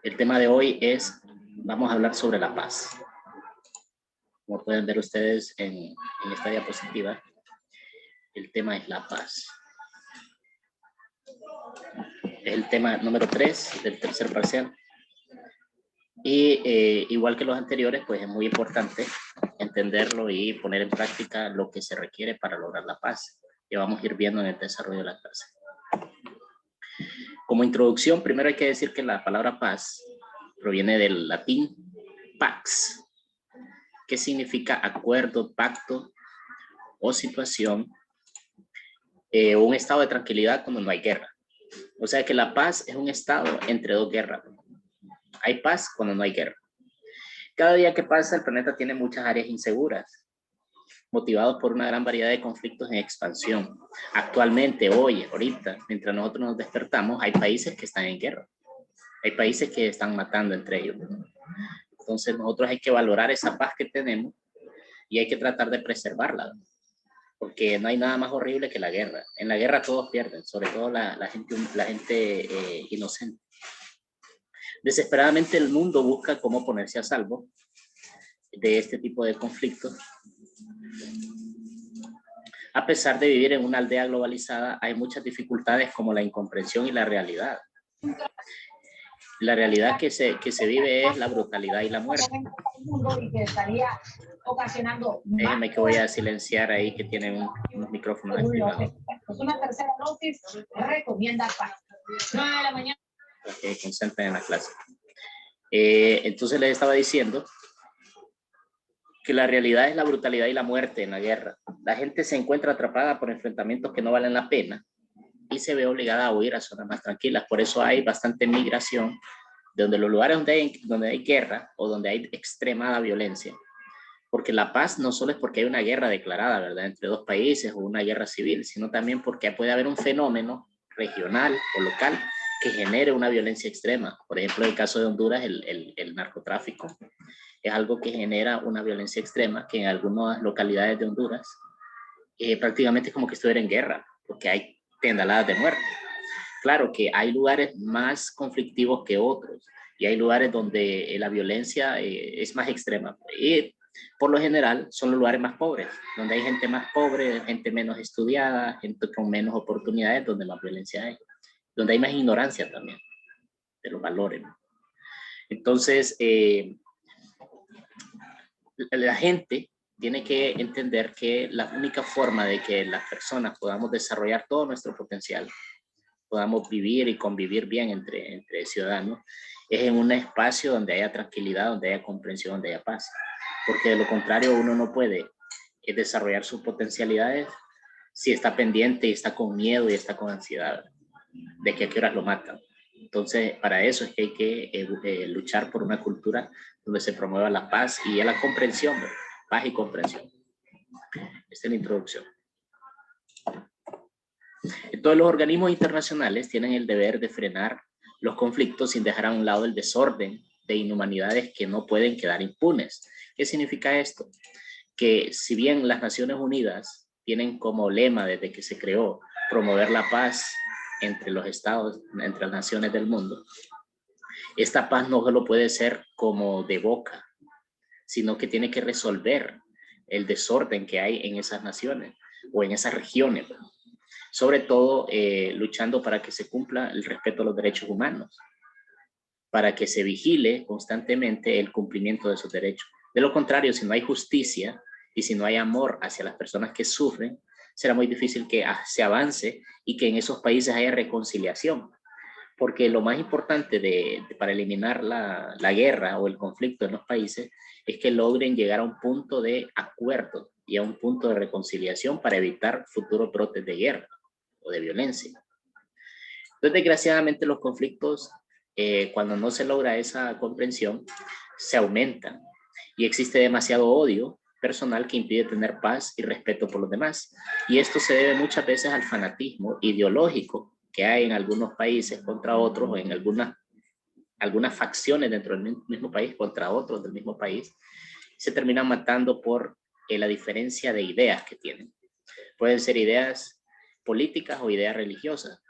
El tema de hoy vamos a hablar sobre la paz. Como pueden ver ustedes en esta diapositiva, el tema es la paz. Es el tema número 3 del tercer parcial. Y igual que los anteriores, pues es muy importante entenderlo y poner en práctica lo que se requiere para lograr la paz. Que vamos a ir viendo en el desarrollo de la clase. Como introducción, primero hay que decir que la palabra paz proviene del latín pax, que significa acuerdo, pacto o situación, un estado de tranquilidad cuando no hay guerra. O sea que la paz es un estado entre dos guerras. Hay paz cuando no hay guerra. Cada día que pasa, el planeta tiene muchas áreas inseguras, motivados por una gran variedad de conflictos en expansión. Actualmente, ahorita, mientras nosotros nos despertamos, hay países que están en guerra. Hay países que están matando entre ellos. Entonces, nosotros hay que valorar esa paz que tenemos y hay que tratar de preservarla. Porque no hay nada más horrible que la guerra. En la guerra todos pierden, sobre todo la gente inocente. Desesperadamente el mundo busca cómo ponerse a salvo de este tipo de conflictos. A pesar de vivir en una aldea globalizada, hay muchas dificultades como la incomprensión y la realidad. La realidad que se vive es la brutalidad y la muerte. Déjenme que voy a silenciar ahí que tienen unos micrófonos activados. Una tercera dosis recomienda paz. 9 de la mañana. Que concentren en la clase. Entonces les estaba diciendo que la realidad es la brutalidad y la muerte en la guerra. La gente se encuentra atrapada por enfrentamientos que no valen la pena y se ve obligada a huir a zonas más tranquilas. Por eso hay bastante migración, donde los lugares donde hay guerra o donde hay extremada violencia. Porque la paz no solo es porque hay una guerra declarada, ¿verdad?, entre dos países o una guerra civil, sino también porque puede haber un fenómeno regional o local que genere una violencia extrema. Por ejemplo, en el caso de Honduras, el narcotráfico es algo que genera una violencia extrema que en algunas localidades de Honduras prácticamente es como que estuviera en guerra, porque hay tendaladas de muerte. Claro que hay lugares más conflictivos que otros y hay lugares donde la violencia es más extrema. Y por lo general son los lugares más pobres, donde hay gente más pobre, gente menos estudiada, gente con menos oportunidades, donde más violencia hay, donde hay más ignorancia también de los valores, ¿no? Entonces, la gente tiene que entender que la única forma de que las personas podamos desarrollar todo nuestro potencial, podamos vivir y convivir bien entre ciudadanos, es en un espacio donde haya tranquilidad, donde haya comprensión, donde haya paz. Porque de lo contrario uno no puede desarrollar sus potencialidades si está pendiente y está con miedo y está con ansiedad de que a qué horas lo matan. Entonces, para eso es que hay que luchar por una cultura donde se promueva la paz y la comprensión, ¿verdad? Paz y comprensión. Esta es la introducción. Entonces, los organismos internacionales tienen el deber de frenar los conflictos sin dejar a un lado el desorden de inhumanidades que no pueden quedar impunes. ¿Qué significa esto? Que si bien las Naciones Unidas tienen como lema desde que se creó promover la paz entre los estados, entre las naciones del mundo, esta paz no solo puede ser como de boca, sino que tiene que resolver el desorden que hay en esas naciones o en esas regiones, ¿no? Sobre todo luchando para que se cumpla el respeto a los derechos humanos, para que se vigile constantemente el cumplimiento de esos derechos. De lo contrario, si no hay justicia y si no hay amor hacia las personas que sufren, será muy difícil que se avance y que en esos países haya reconciliación. Porque lo más importante para eliminar la guerra o el conflicto en los países es que logren llegar a un punto de acuerdo y a un punto de reconciliación para evitar futuros brotes de guerra o de violencia. Entonces, desgraciadamente, los conflictos, cuando no se logra esa comprensión, se aumentan y existe demasiado odio personal que impide tener paz y respeto por los demás. Y esto se debe muchas veces al fanatismo ideológico que hay en algunos países contra otros o en algunas facciones dentro del mismo país contra otros del mismo país. Se terminan matando por la diferencia de ideas que tienen. Pueden ser ideas políticas o ideas religiosas.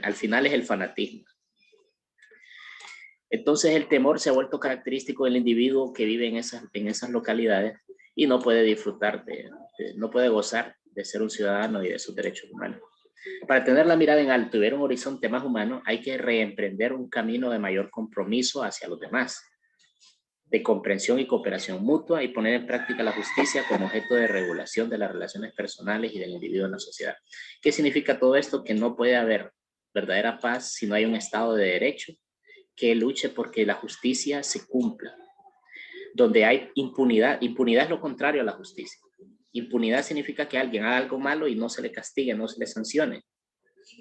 Al final es el fanatismo. Entonces el temor se ha vuelto característico del individuo que vive en esas localidades y no puede disfrutar, no puede gozar de ser un ciudadano y de sus derechos humanos. Para tener la mirada en alto y ver un horizonte más humano, hay que reemprender un camino de mayor compromiso hacia los demás, de comprensión y cooperación mutua, y poner en práctica la justicia como objeto de regulación de las relaciones personales y del individuo en la sociedad. ¿Qué significa todo esto? Que no puede haber verdadera paz si no hay un Estado de Derecho que luche porque la justicia se cumpla. Donde hay impunidad, impunidad es lo contrario a la justicia. Impunidad significa que alguien haga algo malo y no se le castigue, no se le sancione.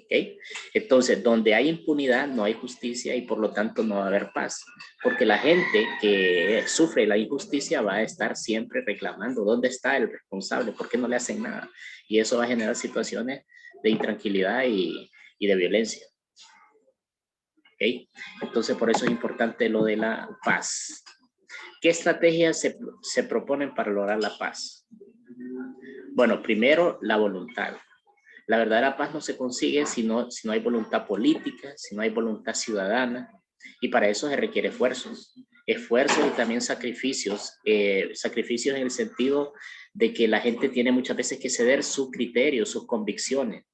¿Okay? Entonces, donde hay impunidad no hay justicia y por lo tanto no va a haber paz, porque la gente que sufre la injusticia va a estar siempre reclamando dónde está el responsable, por qué no le hacen nada, y eso va a generar situaciones de intranquilidad y de violencia. ¿Okay? Entonces, por eso es importante lo de la paz. ¿Qué estrategias se proponen para lograr la paz? Bueno, primero, la voluntad. La verdadera paz no se consigue si no hay voluntad política, si no hay voluntad ciudadana, y para eso se requiere esfuerzos y también sacrificios, sacrificios en el sentido de que la gente tiene muchas veces que ceder su criterio, sus convicciones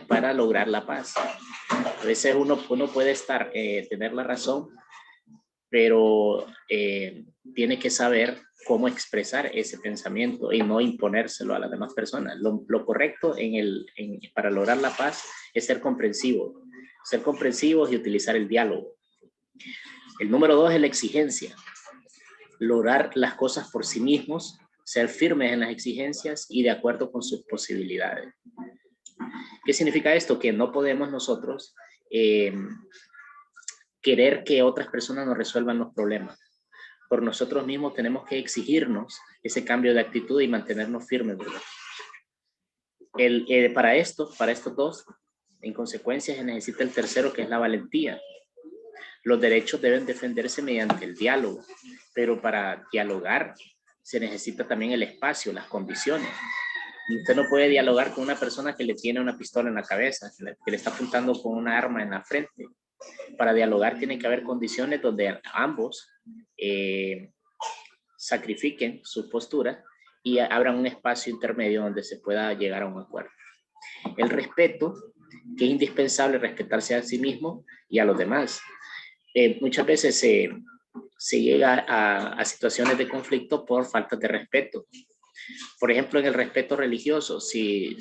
para lograr la paz. A veces uno puede tener la razón, pero tiene que saber cómo expresar ese pensamiento y no imponérselo a las demás personas. Lo correcto para lograr la paz es ser comprensivos y utilizar el diálogo. El número 2 es la exigencia. Lograr las cosas por sí mismos, ser firmes en las exigencias y de acuerdo con sus posibilidades. ¿Qué significa esto? Que no podemos nosotros querer que otras personas nos resuelvan los problemas. Por nosotros mismos tenemos que exigirnos ese cambio de actitud y mantenernos firmes, ¿verdad? Para estos dos, en consecuencia, se necesita el tercero, que es la valentía. Los derechos deben defenderse mediante el diálogo, pero para dialogar se necesita también el espacio, las condiciones. Usted no puede dialogar con una persona que le tiene una pistola en la cabeza, que le está apuntando con una arma en la frente. Para dialogar tiene que haber condiciones donde ambos sacrifiquen su postura y abran un espacio intermedio donde se pueda llegar a un acuerdo. El respeto, que es indispensable respetarse a sí mismo y a los demás. Muchas veces se llega a situaciones de conflicto por falta de respeto. Por ejemplo, en el respeto religioso, si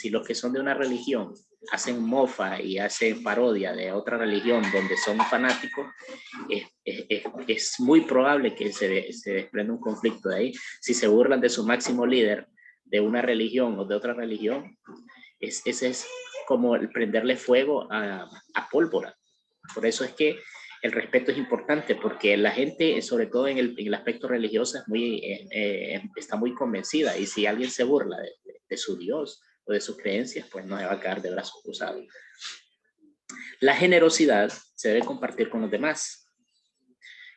los que son de una religión hacen mofa y hacen parodia de otra religión donde son fanáticos, es muy probable que se desprenda un conflicto de ahí. Si se burlan de su máximo líder de una religión o de otra religión, ese es como el prenderle fuego a pólvora. Por eso es que el respeto es importante, porque la gente, sobre todo en el aspecto religioso, está muy convencida, y si alguien se burla de su Dios o de sus creencias, pues no se va a quedar de brazos cruzados. La generosidad se debe compartir con los demás,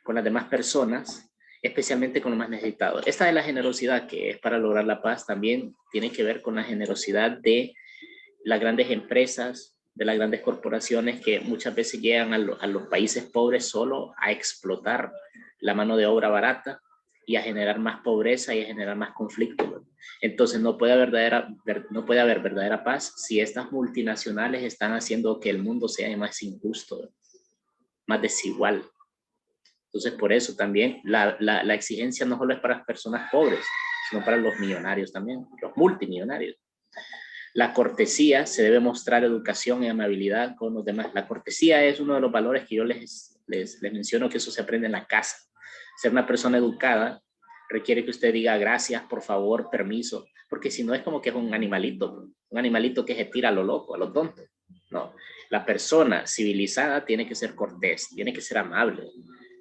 con las demás personas, especialmente con los más necesitados. Esta de la generosidad, que es para lograr la paz, también tiene que ver con la generosidad de las grandes empresas, de las grandes corporaciones, que muchas veces llegan a los países pobres solo a explotar la mano de obra barata y a generar más pobreza y a generar más conflicto. Entonces no puede haber verdadera paz si estas multinacionales están haciendo que el mundo sea más injusto, más desigual. Entonces por eso también la exigencia no solo es para las personas pobres, sino para los millonarios también, los multimillonarios. La cortesía, se debe mostrar educación y amabilidad con los demás. La cortesía es uno de los valores que yo les menciono, que eso se aprende en la casa. Ser una persona educada requiere que usted diga gracias, por favor, permiso, porque si no es como que es un animalito que se tira a lo loco, a lo tonto. No, la persona civilizada tiene que ser cortés, tiene que ser amable,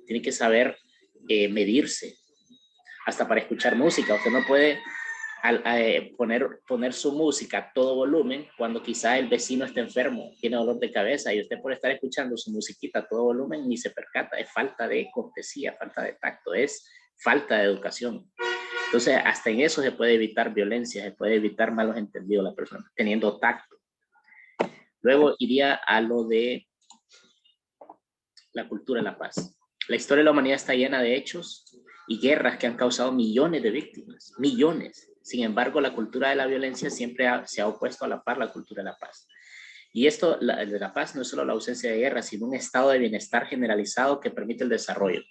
tiene que saber medirse. Hasta para escuchar música, usted no puede poner su música a todo volumen cuando quizá el vecino está enfermo, tiene dolor de cabeza, y usted por estar escuchando su musiquita a todo volumen ni se percata. Es falta de cortesía, falta de tacto, es falta de educación. Entonces hasta en eso se puede evitar violencia, se puede evitar malos entendidos la persona, teniendo tacto. Luego iría a lo de la cultura de la paz. La historia de la humanidad está llena de hechos y guerras que han causado millones de víctimas, millones. Sin embargo, la cultura de la violencia siempre se ha opuesto a la par la cultura de la paz. Y esto de la paz no es solo la ausencia de guerra, sino un estado de bienestar generalizado que permite el desarrollo.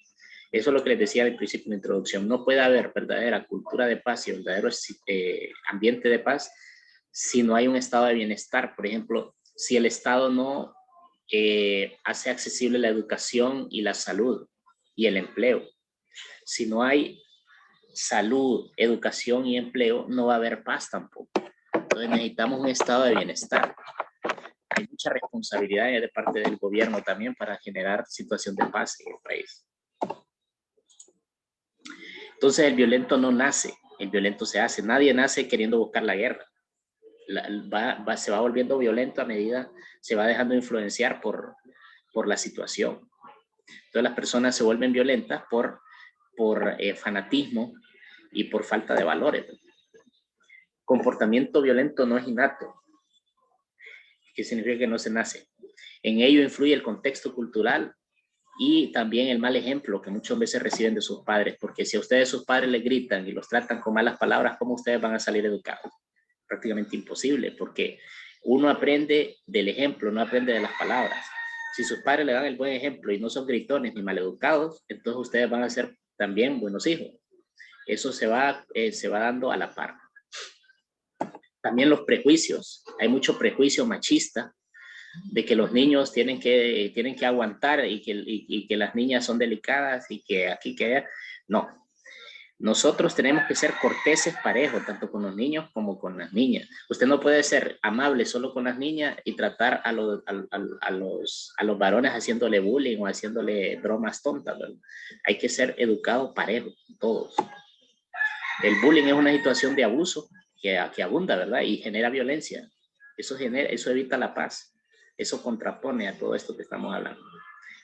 Eso es lo que les decía al principio en la introducción. No puede haber verdadera cultura de paz y verdadero ambiente de paz si no hay un estado de bienestar. Por ejemplo, si el Estado no hace accesible la educación y la salud y el empleo. Si no hay salud, educación y empleo, no va a haber paz tampoco. Entonces necesitamos un estado de bienestar. Hay mucha responsabilidad de parte del gobierno también para generar situación de paz en el país. Entonces el violento no nace, el violento se hace. Nadie nace queriendo buscar la guerra. Se va volviendo violento a medida se va dejando influenciar por la situación. Entonces las personas se vuelven violentas por fanatismo y por falta de valores. Comportamiento violento no es innato, que significa que no se nace. En ello influye el contexto cultural y también el mal ejemplo que muchas veces reciben de sus padres, porque si a ustedes sus padres les gritan y los tratan con malas palabras, ¿cómo ustedes van a salir educados? Prácticamente imposible, porque uno aprende del ejemplo, no aprende de las palabras. Si sus padres le dan el buen ejemplo y no son gritones ni maleducados, entonces ustedes van a ser también buenos hijos. Eso se va dando a la par. También los prejuicios. Hay mucho prejuicio machista de que los niños tienen que aguantar y que las niñas son delicadas y que aquí que allá. No. Nosotros tenemos que ser corteses parejos, tanto con los niños como con las niñas. Usted no puede ser amable solo con las niñas y tratar a los varones haciéndole bullying o haciéndole bromas tontas, ¿verdad? Hay que ser educados parejos, todos. El bullying es una situación de abuso que abunda, ¿verdad? Y genera violencia. Eso evita la paz. Eso contrapone a todo esto que estamos hablando.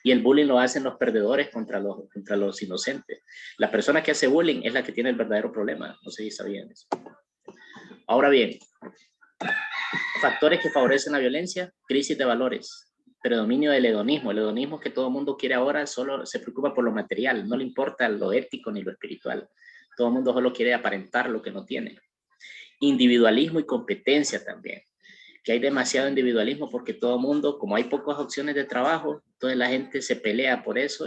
Y el bullying lo hacen los perdedores contra los inocentes. La persona que hace bullying es la que tiene el verdadero problema. No sé si sabían eso. Ahora bien, factores que favorecen la violencia: crisis de valores, predominio del hedonismo. El hedonismo que todo el mundo quiere ahora solo se preocupa por lo material, no le importa lo ético ni lo espiritual. Todo el mundo solo quiere aparentar lo que no tiene. Individualismo y competencia también, que hay demasiado individualismo porque todo el mundo, como hay pocas opciones de trabajo, entonces la gente se pelea por eso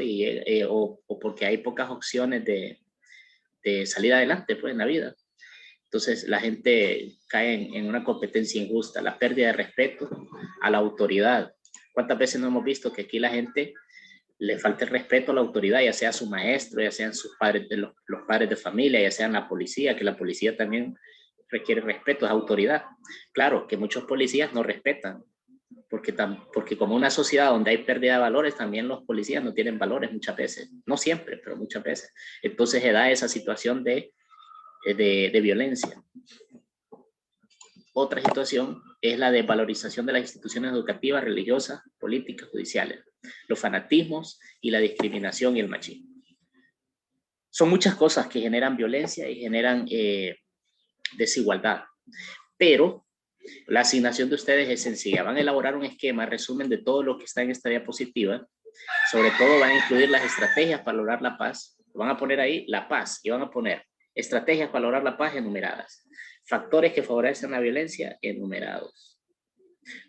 o porque hay pocas opciones de salir adelante pues, en la vida. Entonces la gente cae en una competencia injusta, la pérdida de respeto a la autoridad. ¿Cuántas veces no hemos visto que aquí la gente le falta el respeto a la autoridad, ya sea su maestro, ya sean sus padres, los padres de familia, ya sean la policía, que la policía también requiere respeto, es autoridad? Claro que muchos policías no respetan, porque como una sociedad donde hay pérdida de valores, también los policías no tienen valores muchas veces, no siempre, pero muchas veces. Entonces se da esa situación de violencia. Otra situación es la desvalorización de las instituciones educativas, religiosas, políticas, judiciales, los fanatismos y la discriminación y el machismo. Son muchas cosas que generan violencia y generan desigualdad, pero la asignación de ustedes es sencilla. Van a elaborar un esquema, resumen de todo lo que está en esta diapositiva. Sobre todo van a incluir las estrategias para lograr la paz. Van a poner ahí la paz y van a poner estrategias para lograr la paz enumeradas. Factores que favorecen la violencia enumerados.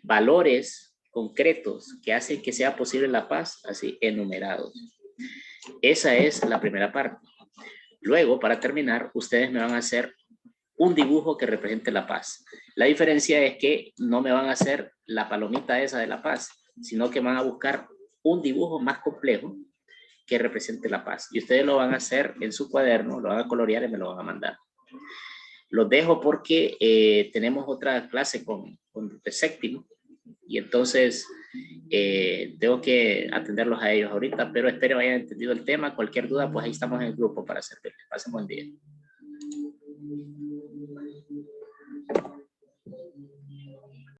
Valores concretos que hacen que sea posible la paz, así enumerados. Esa es la primera parte. Luego, para terminar, ustedes me van a hacer un dibujo que represente la paz. La diferencia es que no me van a hacer la palomita esa de la paz, sino que van a buscar un dibujo más complejo que represente la paz. Y ustedes lo van a hacer en su cuaderno, lo van a colorear y me lo van a mandar. Los dejo porque tenemos otra clase con el séptimo y entonces tengo que atenderlos a ellos ahorita, pero espero hayan entendido el tema. Cualquier duda, pues ahí estamos en el grupo para servirles. Pasen buen día.